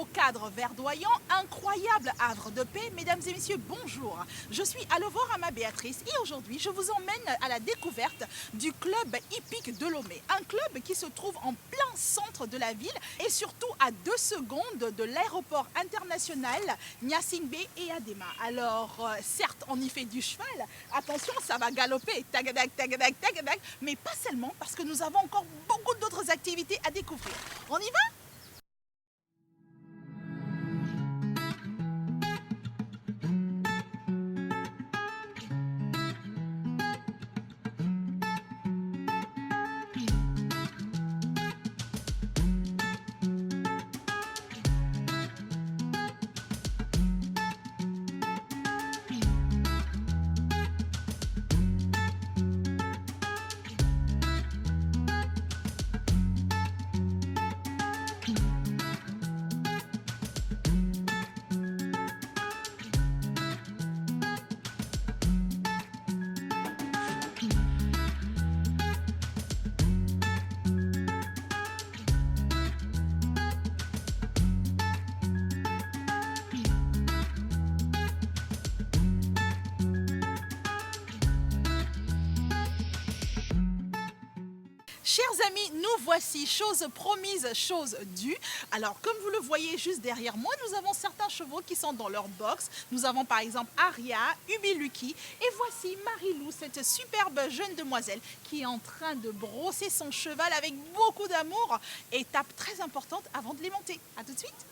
beau cadre verdoyant, incroyable havre de paix. Mesdames et messieurs, bonjour. Je suis Allovore Béatrice et aujourd'hui, je vous emmène à la découverte du club hippique de Lomé. Un club qui se trouve en plein centre de la ville et surtout à 2 secondes de l'aéroport international Gnassingbé et Adema. Alors, certes, on y fait du cheval. Attention, ça va galoper, tagadak, tagadak, tagadak, mais pas seulement parce que nous avons encore beaucoup d'autres activités à découvrir. On y va? Chers amis, nous voici, chose promise, chose due. Alors, comme vous le voyez juste derrière moi, nous avons certains chevaux qui sont dans leur box. Nous avons par exemple Aria, Ubiluki et voici Marilou, cette superbe jeune demoiselle qui est en train de brosser son cheval avec beaucoup d'amour. Étape très importante avant de les monter. À tout de suite.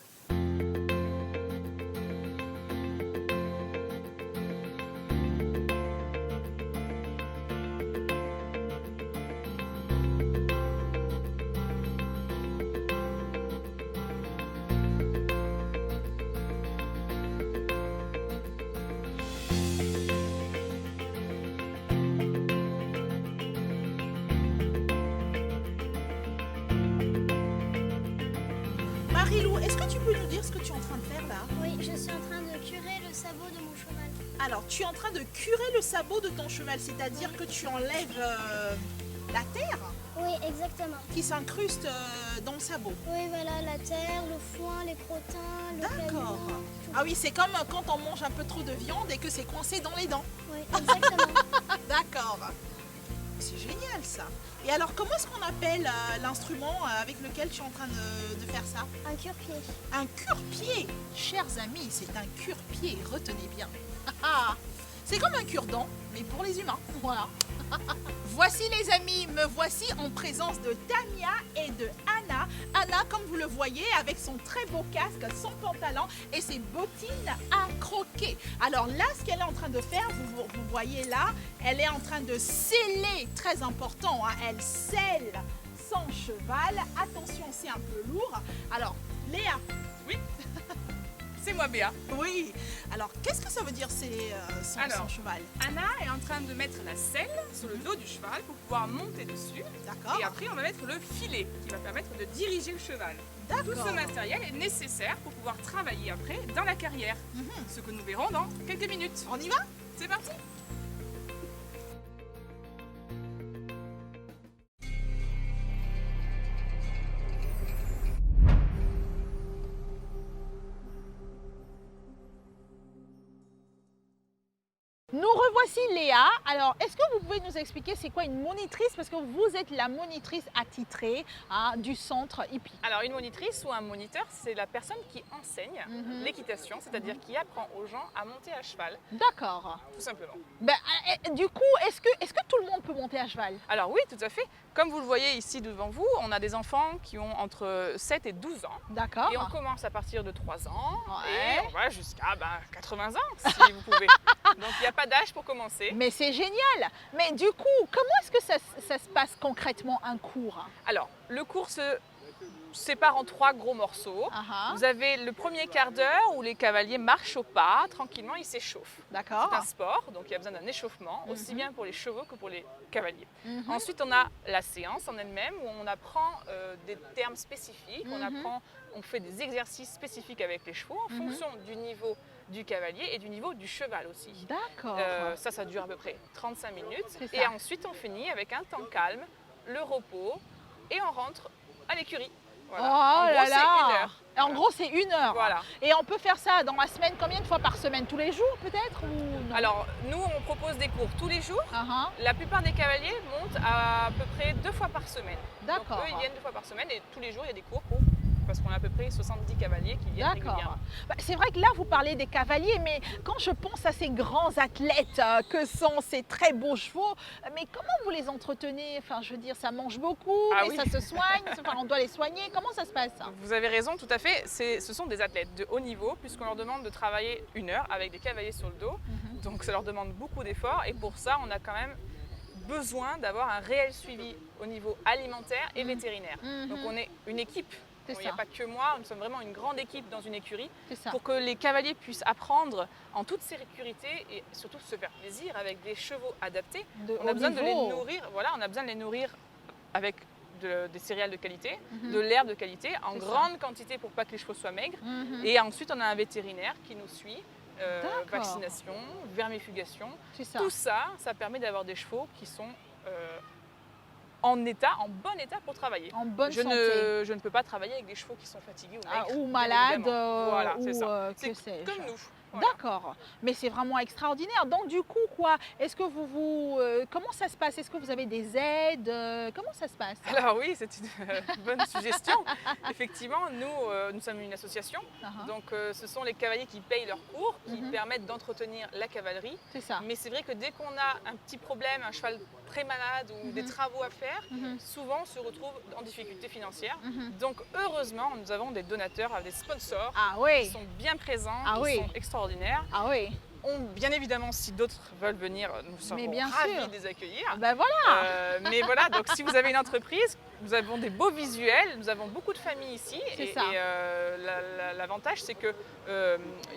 Marilou, est-ce que tu peux nous dire ce que tu es en train de faire là? Oui, je suis en train de curer le sabot de mon cheval. Alors, tu es en train de curer le sabot de ton cheval, c'est-à-dire que tu enlèves la terre Oui, exactement. qui s'incruste dans le sabot. Oui, voilà, la terre, le foin, les crottins, le D'accord. caillou, tout. Ah oui, c'est comme quand on mange un peu trop de viande et que c'est coincé dans les dents. Oui, exactement. D'accord. C'est génial ça. Et alors, comment est-ce qu'on appelle l'instrument avec lequel tu es en train de faire ça? Un cure-pied. Un cure-pied. Chers amis, c'est un cure-pied, retenez bien. C'est comme un cure-dent, mais pour les humains. Voilà. Voici les amis, me voici en présence de Tania et de Anna. Anna, comme vous le voyez, avec son très beau casque, son pantalon et ses bottines à croquer. Alors là, ce qu'elle est en train de faire, vous voyez là, elle est en train de sceller, très important, hein, elle scelle son cheval. Attention, c'est un peu lourd. Alors, Léa. Oui, c'est moi Béa. Oui. Alors, qu'est-ce que ça veut dire, c'est son cheval? Anna est en train de mettre la selle sur le dos du cheval pour pouvoir monter dessus. D'accord. Et après, on va mettre le filet qui va permettre de diriger le cheval. Tout D'accord. ce matériel est nécessaire pour pouvoir travailler après dans la carrière. Ce que nous verrons dans quelques minutes. On y va? C'est parti! Nous revoici Léa. Alors, est-ce que vous pouvez nous expliquer c'est quoi une monitrice? Parce que vous êtes la monitrice attitrée du centre hippique. Alors, une monitrice ou un moniteur, c'est la personne qui enseigne l'équitation, c'est-à-dire qui apprend aux gens à monter à cheval, D'accord. tout simplement. Ben, du coup, est-ce que tout le monde peut monter à cheval? Alors oui, tout à fait. Comme vous le voyez ici devant vous, on a des enfants qui ont entre 7 et 12 ans. D'accord. Et on commence à partir de 3 ans Ouais. et on va jusqu'à 80 ans si vous pouvez. Donc il n'y a pas d'âge pour commencer. Mais c'est génial. Mais du coup, comment est-ce que ça se passe concrètement un cours? Alors, le cours se sépare en 3 gros morceaux. Vous avez le premier quart d'heure où les cavaliers marchent au pas, tranquillement, ils s'échauffent. D'accord. C'est un sport, donc il y a besoin d'un échauffement, aussi bien pour les chevaux que pour les cavaliers. Ensuite, on a la séance en elle-même où on apprend des termes spécifiques, on fait des exercices spécifiques avec les chevaux en fonction du niveau du cavalier et du niveau du cheval aussi. D'accord. Ça dure à peu près 35 minutes. C'est Et ça. ensuite, on finit avec un temps calme, le repos, et on rentre à l'écurie. Voilà. Oh En gros, là c'est là. 1 heure. En gros, c'est 1 heure. Voilà. Et on peut faire ça dans la semaine, combien de fois par semaine? Tous les jours peut-être ou non? Alors, nous, on propose des cours tous les jours. Ah, La plupart des cavaliers montent à peu près 2 fois par semaine. D'accord. Donc, eux, ils viennent 2 fois par semaine et tous les jours, il y a des cours parce qu'on a à peu près 70 cavaliers qui viennent d'accord. régulièrement. Bah, c'est vrai que là, vous parlez des cavaliers, mais quand je pense à ces grands athlètes que sont ces très beaux chevaux, mais comment vous les entretenez? Enfin, je veux dire, ça mange beaucoup, Ah mais oui. ça se soigne, enfin, on doit les soigner. Comment ça se passe? Vous avez raison, tout à fait. Ce sont des athlètes de haut niveau puisqu'on leur demande de travailler 1 heure avec des cavaliers sur le dos. Donc ça leur demande beaucoup d'efforts et pour ça, on a quand même besoin d'avoir un réel suivi au niveau alimentaire et vétérinaire. Donc on est une équipe. C'est Il n'y a ça. pas que moi, nous sommes vraiment une grande équipe dans une écurie C'est ça. pour que les cavaliers puissent apprendre en toute sécurité et surtout se faire plaisir avec des chevaux adaptés. De On a haut besoin de les niveau. nourrir, voilà, on a besoin de les nourrir avec des céréales de qualité, de l'herbe de qualité, en C'est ça. grande quantité pour pas que les chevaux soient maigres. Mhm. Et ensuite, on a un vétérinaire qui nous suit, D'accord. vaccination, vermifugation. C'est ça. Tout ça, ça permet d'avoir des chevaux qui sont en bon état pour travailler. En bonne Je santé. je ne peux pas travailler avec des chevaux qui sont fatigués ou Ah, maigres. ou bien malades, évidemment. Voilà, c'est ou ça. que C'est sais-je. comme nous. Voilà. D'accord, mais c'est vraiment extraordinaire. Donc du coup, quoi, est-ce que comment ça se passe? Est-ce que vous avez des aides? Comment ça se passe? Alors oui, c'est une bonne suggestion. Effectivement, nous sommes une association. Ah, Donc ce sont les cavaliers qui payent leurs cours, qui permettent d'entretenir la cavalerie. c'est ça. Mais c'est vrai que dès qu'on a un petit problème, un cheval très malade ou des travaux à faire, souvent on se retrouve en difficulté financière. Donc heureusement, nous avons des donateurs, des sponsors Ah qui oui, sont bien présents, Ah qui oui. sont extraordinaires. ah oui. Bien évidemment, si d'autres veulent venir, nous Mais serons bien ravis sûr. de les accueillir. Ben voilà. Mais voilà, donc si vous avez une entreprise, nous avons des beaux visuels, nous avons beaucoup de familles ici. C'est Et ça. l'avantage, c'est qu'il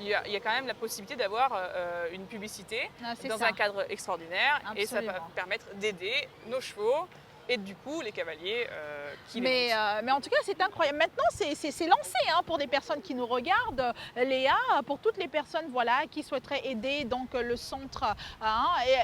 y a quand même la possibilité d'avoir une publicité Ah, c'est dans ça. un cadre extraordinaire. Et ça va Absolument. permettre d'aider nos chevaux et du coup les cavaliers qui les Mais en tout cas, c'est incroyable. Maintenant, c'est lancé hein, pour des personnes qui nous regardent. Léa, pour toutes les personnes voilà, qui souhaiteraient aider donc, le centre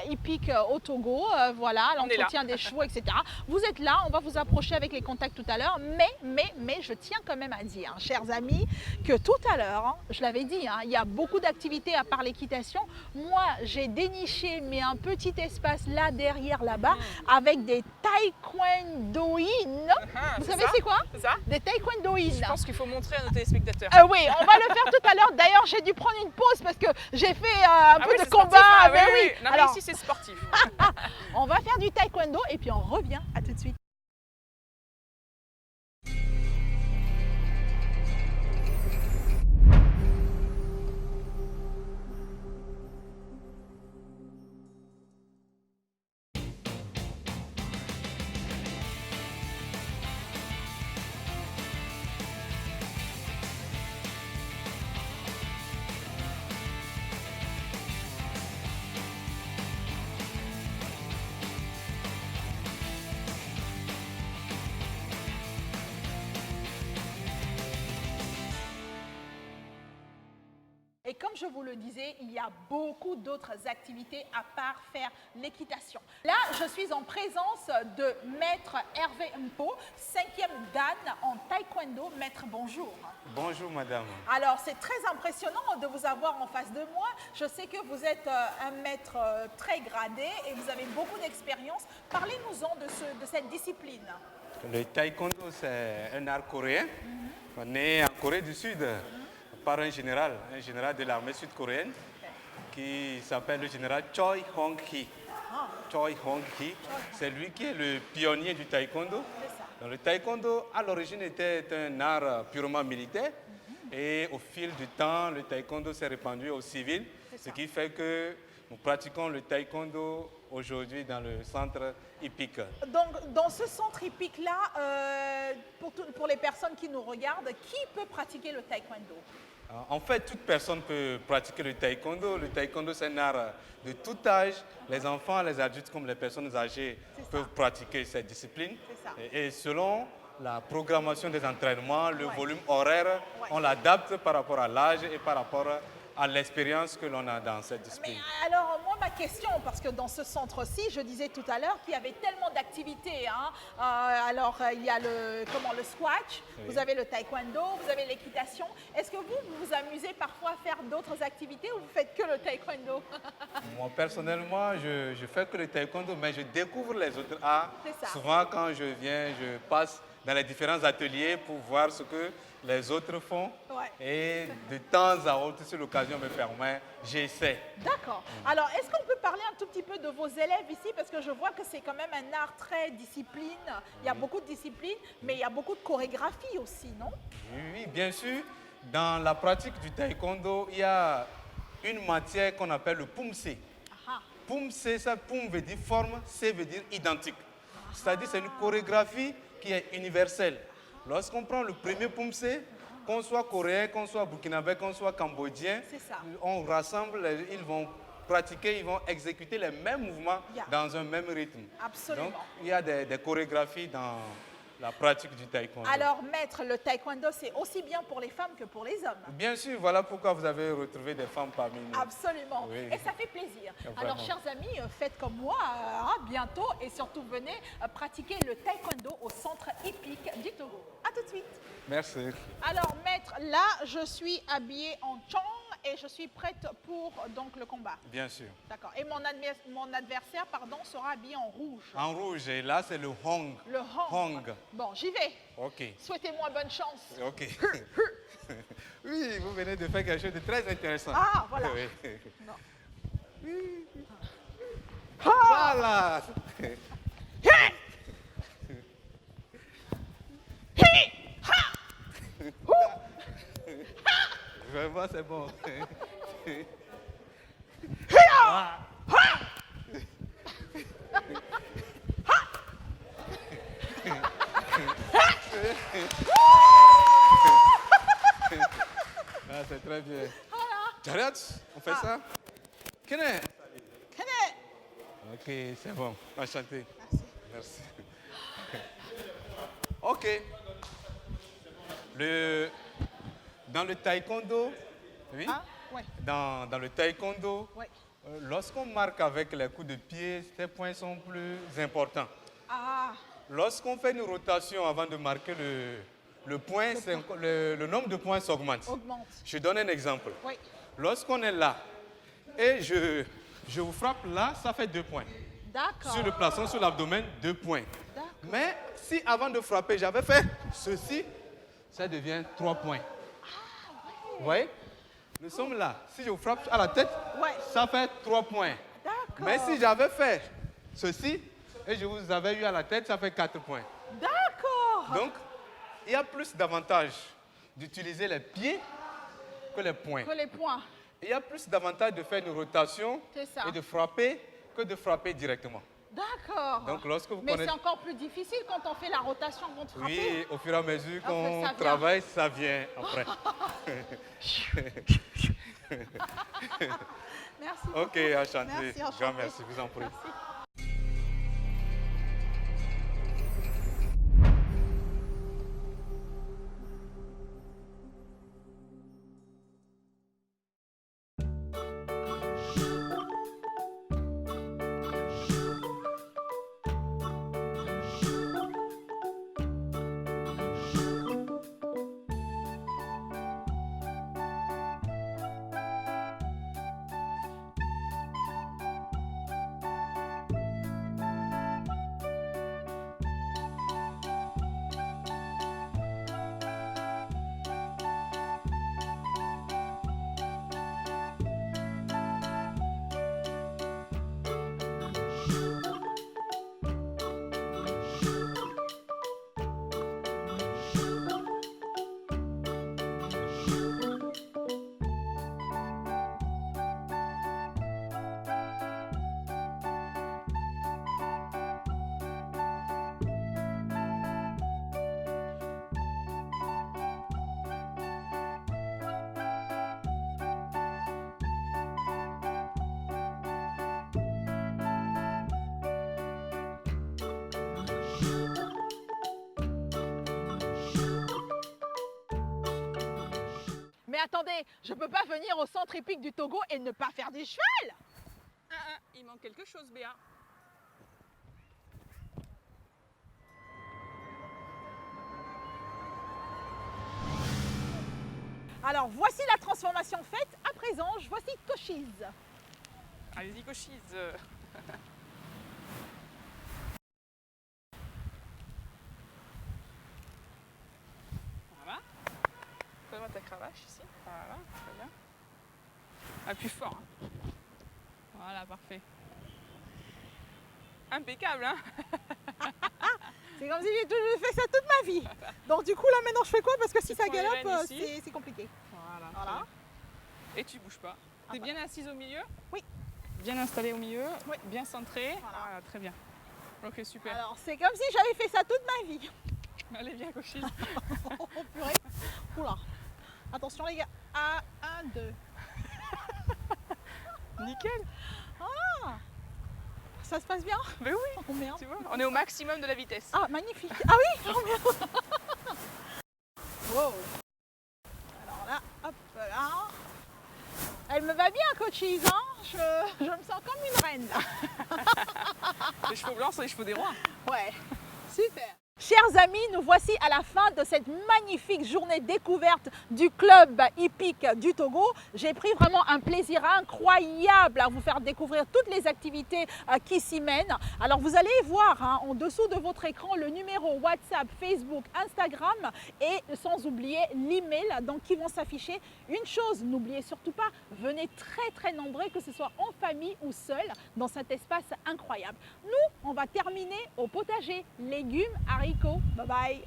hippique au Togo, voilà, On est là. l'entretien des chevaux, etc. Vous êtes là, on va vous approcher avec les contacts tout à l'heure. Mais je tiens quand même à dire, chers amis, que tout à l'heure, hein, je l'avais dit, hein, il y a beaucoup d'activités à part l'équitation. Moi, j'ai déniché mais un petit espace là derrière, là-bas, avec des taekwondoïnes. Ah, Vous c'est savez ça c'est quoi? C'est ça? Des taekwondoïnes. Je pense qu'il faut montrer à nos téléspectateurs. Oui, on va le faire tout à l'heure. D'ailleurs, j'ai dû prendre une pause parce que j'ai fait un Ah peu oui, de c'est combat. sportif, ah Ben oui, oui. oui. Non, mais Alors, ici c'est sportif. on va faire du taekwondo et puis on revient. À tout de suite. Et comme je vous le disais, il y a beaucoup d'autres activités à part faire l'équitation. Là, je suis en présence de Maître Hervé Mpo, 5e Dan en taekwondo. Maître, bonjour. Bonjour madame. Alors, c'est très impressionnant de vous avoir en face de moi. Je sais que vous êtes un maître très gradé et vous avez beaucoup d'expérience. Parlez-nous-en de cette discipline. Le taekwondo, c'est un art coréen, né en Corée du Sud par un général de l'armée sud-coréenne qui s'appelle le général Choi Hong-hee. Choi Hong-hee, c'est lui qui est le pionnier du taekwondo. Donc, le taekwondo, à l'origine, était un art purement militaire. Et au fil du temps, le taekwondo s'est répandu aux civils, ce qui fait que nous pratiquons le taekwondo aujourd'hui dans le centre hippique. Donc, dans ce centre hippique-là, pour les personnes qui nous regardent, qui peut pratiquer le taekwondo? En fait, toute personne peut pratiquer le taekwondo. Le taekwondo, c'est un art de tout âge. Les enfants, les adultes comme les personnes âgées peuvent pratiquer cette discipline. Et selon la programmation des entraînements, le volume horaire, on l'adapte par rapport à l'âge et par rapport à l'expérience que l'on a dans cette Mais discipline. alors, moi, ma question, parce que dans ce centre-ci, je disais tout à l'heure qu'il y avait tellement d'activités. Hein. Il y a le squash, Oui. vous avez le taekwondo, vous avez l'équitation. Est-ce que vous vous amusez parfois à faire d'autres activités ou vous faites que le taekwondo? Moi, personnellement, je fais que le taekwondo, mais je découvre les autres arts. C'est ça. Souvent, quand je viens, je passe dans les différents ateliers pour voir ce que les autres font. Ouais. Et de temps à autre, si l'occasion me permet, j'essaie. D'accord. Alors, est-ce qu'on peut parler un tout petit peu de vos élèves ici? Parce que je vois que c'est quand même un art très discipline. Il y a beaucoup de discipline, mais il y a beaucoup de chorégraphie aussi, non? Oui, bien sûr. Dans la pratique du taekwondo, il y a une matière qu'on appelle le pumse. Ah, Pumse, ça, pum veut dire forme, se veut dire identique. C'est-à-dire c'est une chorégraphie qui est universelle. Lorsqu'on prend le premier pumse, qu'on soit coréen, qu'on soit burkinabé, qu'on soit cambodgien, C'est ça. on rassemble, ils vont pratiquer, ils vont exécuter les mêmes mouvements Yeah. dans un même rythme. Absolument. Donc, il y a des chorégraphies dans la pratique du taekwondo. Alors, maître, le taekwondo, c'est aussi bien pour les femmes que pour les hommes. Bien sûr, voilà pourquoi vous avez retrouvé des femmes parmi nous. Absolument. Oui. Et ça fait plaisir. Vraiment. Alors, chers amis, faites comme moi bientôt et surtout venez pratiquer le taekwondo au centre épique du Togo. À tout de suite. Merci. Alors, maître, là, je suis habillée en chong et je suis prête pour donc le combat. Bien sûr. D'accord. Et mon adversaire, pardon, sera habillé en rouge. En rouge, et là, c'est le hong. Le hong. Hong. Bon, j'y vais. Ok. Souhaitez-moi bonne chance. Ok. Oui, vous venez de faire quelque chose de très intéressant. Ah, voilà. Oui. Non. Oui. Voilà. Vraiment, c'est bon. Ah. Ah, c'est très bien. Jared, on fait ça? Kene? Kene. Ok, c'est bon. Enchanté. Merci. Merci. Ok. Dans le taekwondo, oui, Ah, ouais. dans le taekwondo, Ouais. lorsqu'on marque avec les coups de pied, ces points sont plus importants. Ah, Lorsqu'on fait une rotation avant de marquer le point, le nombre de points s'augmente. augmente. Je donne un exemple. Oui. Lorsqu'on est là et je vous frappe là, ça fait 2 points. D'accord. Sur le plafond, sur l'abdomen, 2 points. D'accord. Mais si avant de frapper, j'avais fait ceci, ça devient 3 points. Vous voyez? Nous sommes là. Si je vous frappe à la tête, Ouais. ça fait 3 points. D'accord. Mais si j'avais fait ceci et je vous avais eu à la tête, ça fait 4 points. D'accord. Donc, il y a plus d'avantages d'utiliser les pieds que les poings. Que les points. Il y a plus d'avantages de faire une rotation C'est ça. et de frapper que de frapper directement. D'accord. Donc, lorsque vous Mais connaissez... c'est encore plus difficile quand on fait la rotation avant de frapper. Oui, au fur et à mesure Après, qu'on ça vient. travaille, ça vient après. Merci beaucoup. Ok, enchanté. Merci, enchanté. Grand merci, vous en prie. Merci. attendez, je peux pas venir au centre hippique du Togo et ne pas faire du cheval. Il manque quelque chose, Béa. Alors voici la transformation faite. À présent, voici Cochise. Allez-y, Cochise. Voilà. Fais-moi ta cravache ici. Voilà, très bien. Appuie fort. Hein. Voilà, parfait. Impeccable, hein? C'est comme si j'ai toujours fait ça toute ma vie. Donc du coup là maintenant je fais quoi? Parce que si Tu ça prends les galope, rênes ici. c'est compliqué. Voilà. Voilà. Et tu bouges pas. T'es bien assise au milieu? Oui. Bien installée au milieu? Oui. Bien centrée? Voilà. Très bien. Ok, super. Alors c'est comme si j'avais fait ça toute ma vie. Allez, viens, Cochise. Oh purée. Oula. Attention les gars. 1, 2. Nickel. Ça se passe bien? Mais oui, Oh merde. tu vois, on est au maximum de la vitesse. Ah magnifique. Ah oui. Oh merde. Wow. Alors là, hop là. Elle me va bien Cochise, hein, je me sens comme une reine là. Les cheveux blancs sont les cheveux des rois. Ouais, super. Chers amis, nous voici à la fin de cette magnifique journée découverte du club hippique du Togo. J'ai pris vraiment un plaisir incroyable à vous faire découvrir toutes les activités qui s'y mènent. Alors vous allez voir hein, en dessous de votre écran le numéro WhatsApp, Facebook, Instagram et sans oublier l'email donc qui vont s'afficher. Une chose, n'oubliez surtout pas, venez très nombreux, que ce soit en famille ou seul, dans cet espace incroyable. Nous, on va terminer au potager, légumes, haricots. Bye bye.